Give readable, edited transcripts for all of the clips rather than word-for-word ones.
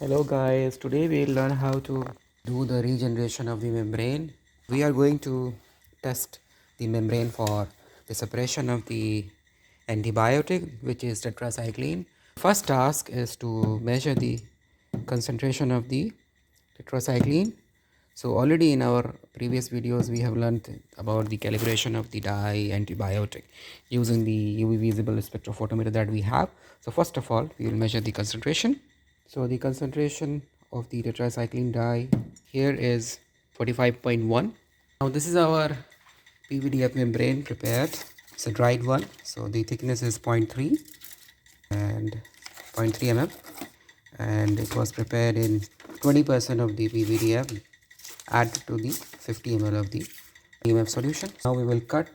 Hello guys, today we'll learn how to do the regeneration of the membrane. We are going to test the membrane for the separation of the antibiotic, which is tetracycline. First task is to measure the concentration of the tetracycline. So already in our previous videos we have learned about the calibration of the dye antibiotic using the UV visible spectrophotometer that we have. So first of all we will measure the concentration. So the concentration of the tetracycline dye here is 45.1. Now this is our PVDF membrane prepared. It's a dried one. So the thickness is 0.3 and 0.3 mm, and it was prepared in 20% of the PVDF added to the 50 ml of the EMF solution. Now we will cut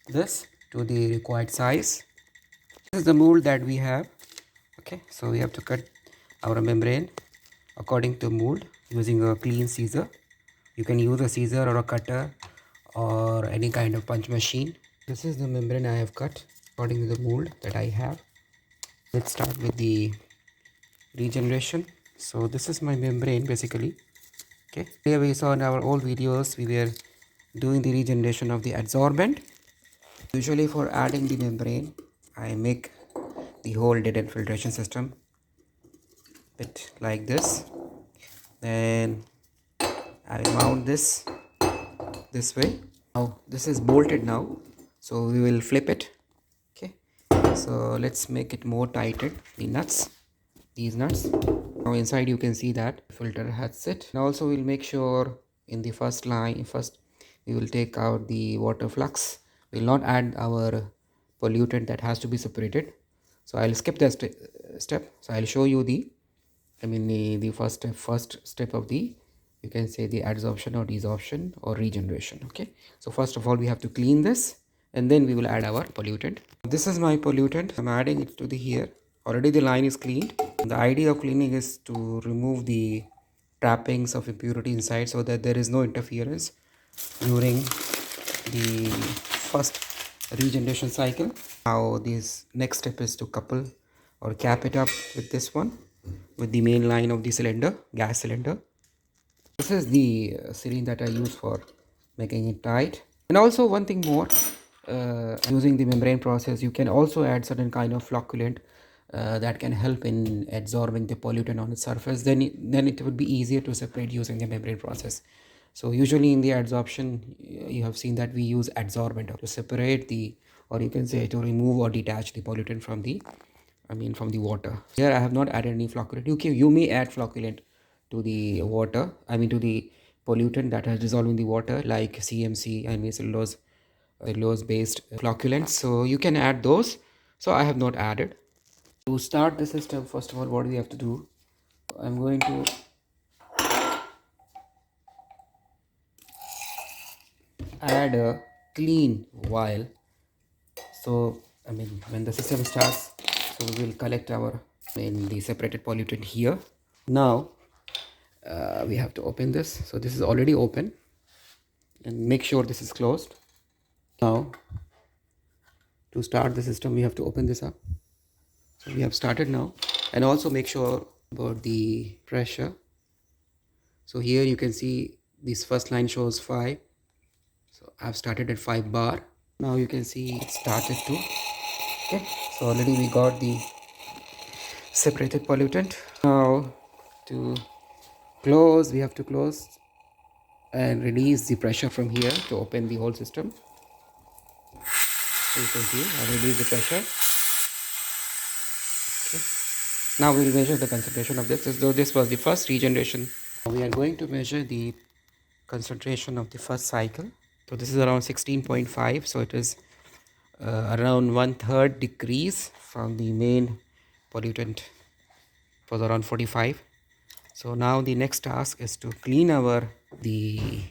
this to the required size. This is the mold that we have. Okay, so we have to cut our membrane according to mold using a clean scissor. You can use a scissor or a cutter or any kind of punch machine. This is the membrane I have cut according to the mold that I have. Let's start with the regeneration. So this is my membrane basically. Okay, here we saw in our old videos we were doing the regeneration of the adsorbent. Usually for adding the membrane I make the whole dead end filtration system bit like this. Then I will mount this way. Now this is bolted now, so we will flip it. Okay, so let's make it more tightened. The nuts, these nuts. Now inside you can see that filter has set. And also we'll make sure in the first line, first we will take out the water flux. We will not add our pollutant that has to be separated. So I'll skip that step. So I'll show you the the first step of the, you can say, the adsorption or desorption or regeneration. Okay, so first of all we have to clean this and then we will add our pollutant. This is my pollutant. I'm adding it to the here. Already the line is cleaned. The idea of cleaning is to remove the trappings of impurity inside so that there is no interference during the first regeneration cycle. Now this next step is to couple or cap it up with this one, with the main line of the cylinder, gas cylinder. This is the syringe that I use for making it tight. And also one thing more, using the membrane process you can also add certain kind of flocculant that can help in absorbing the pollutant on its surface. Then it would be easier to separate using the membrane process. So usually in the adsorption you have seen that we use adsorbent to separate the, or you can say to remove or detach the pollutant from the from the water. Here I have not added any flocculant. You may add flocculant to the water, to the pollutant that has dissolved in the water, like CMC, cellulose based flocculants. So you can add those. So I have not added. To start the system, first of all, what we have to do, I'm going to add a clean vial. So when the system starts, so we will collect our the separated pollutant here. Now we have to open this. So this is already open, and make sure this is closed. Now to start the system we have to open this up. So we have started now, and also make sure about the pressure. So here you can see this first line shows 5. So I've started at 5 bar. Now you can see it started to. Okay, so already we got the separated pollutant. Now to close, we have to close and release the pressure from here to open the whole system. So you can see I release the pressure. Okay. Now we will measure the concentration of this, as though this was the first regeneration. We are going to measure the concentration of the first cycle. So this is around 16.5. So it is around 1/3 decrease from the main pollutant. It was around 45. So now the next task is to clean the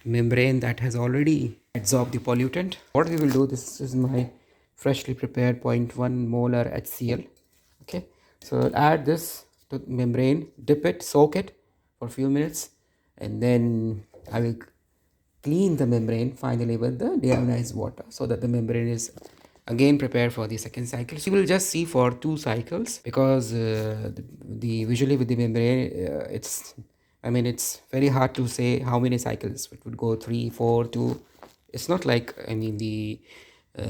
membrane that has already absorbed the pollutant. What we will do, this is my freshly prepared 0.1 molar HCl. Okay, so add this to the membrane, dip it, soak it for a few minutes, and then I will clean the membrane finally with the deionized water so that the membrane is again prepare for the second cycle. So you will just see for 2 cycles, because the visually with the membrane, it's very hard to say how many cycles it would go. 3, 4, 2. It's not like the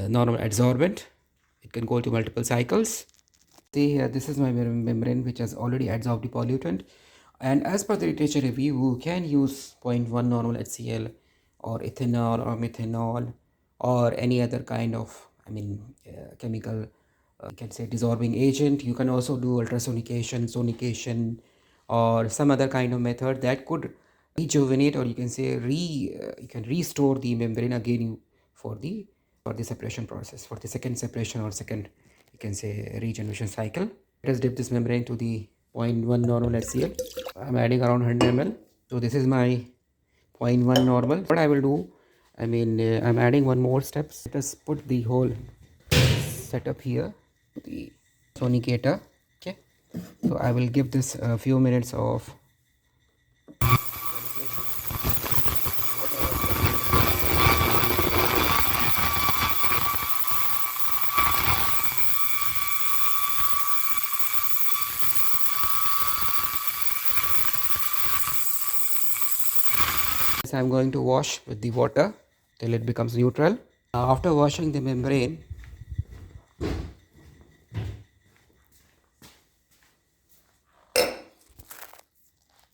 normal adsorbent. It can go to multiple cycles. See here, this is my membrane which has already adsorbed the pollutant, and as per the literature review, you can use 0.1 normal HCl or ethanol or methanol or any other kind of chemical, you can say desorbing agent. You can also do ultrasonication, sonication, or some other kind of method that could rejuvenate, or you can say you can restore the membrane again for the separation process, for the second separation or second, you can say, regeneration cycle. Let us dip this membrane to the 0.1 normal HCl. I'm adding around 100 ml. So this is my 0.1 normal. What I will do, I'm adding one more step. Let us put the whole setup here, the sonicator. Okay, so I will give this a few minutes of I'm going to wash with the water till it becomes neutral. Now, after washing the membrane,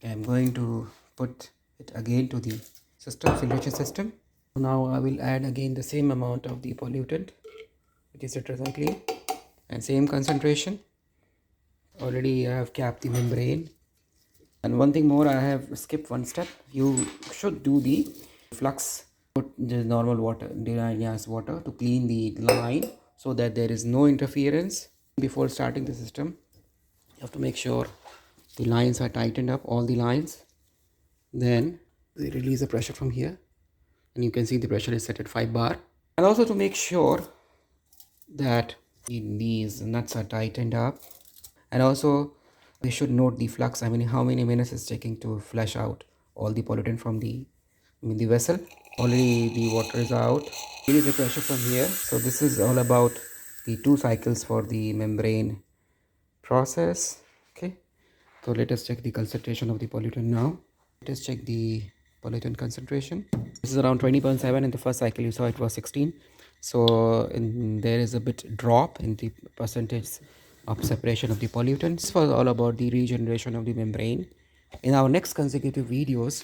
I'm going to put it again to the system, filtration system. Now I will add again the same amount of the pollutant, which is tetracycline, and same concentration. Already I have capped the membrane. And one thing more, I have skipped one step. You should do the flux, put the normal water, deionized water, to clean the line so that there is no interference. Before starting the system, you have to make sure the lines are tightened up, all the lines. Then we release the pressure from here, and you can see the pressure is set at 5 bar. And also to make sure that these nuts are tightened up, and also we should note the flux. How many minutes it's taking to flush out all the pollutant from the vessel. Already the water is out. Release the pressure from here. So this is all about the 2 cycles for the membrane process. Okay, so let us check the concentration of the pollutant now. Let us check the pollutant concentration. This is around 20.7. In the first cycle you saw it was 16. So there is a bit drop in the percentage of separation of the pollutants. This was all about the regeneration of the membrane. In our next consecutive videos,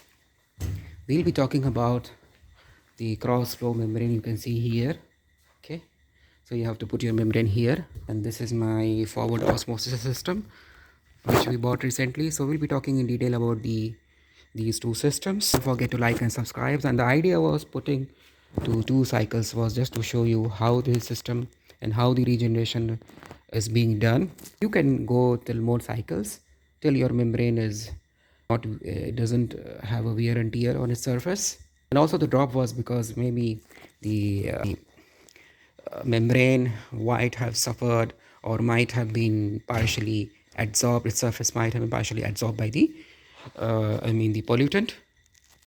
we'll be talking about the cross flow membrane. You can see here. Okay, so you have to put your membrane here, and this is my forward osmosis system which we bought recently. So we'll be talking in detail about these 2 systems. Don't forget to like and subscribe. And the idea was putting to 2 cycles was just to show you how this system and how the regeneration is being done. You can go till more cycles till your membrane is not, it doesn't have a wear and tear on its surface. And also the drop was because maybe the membrane might have suffered, or might have been partially adsorbed. Its surface might have been partially adsorbed by the the pollutant.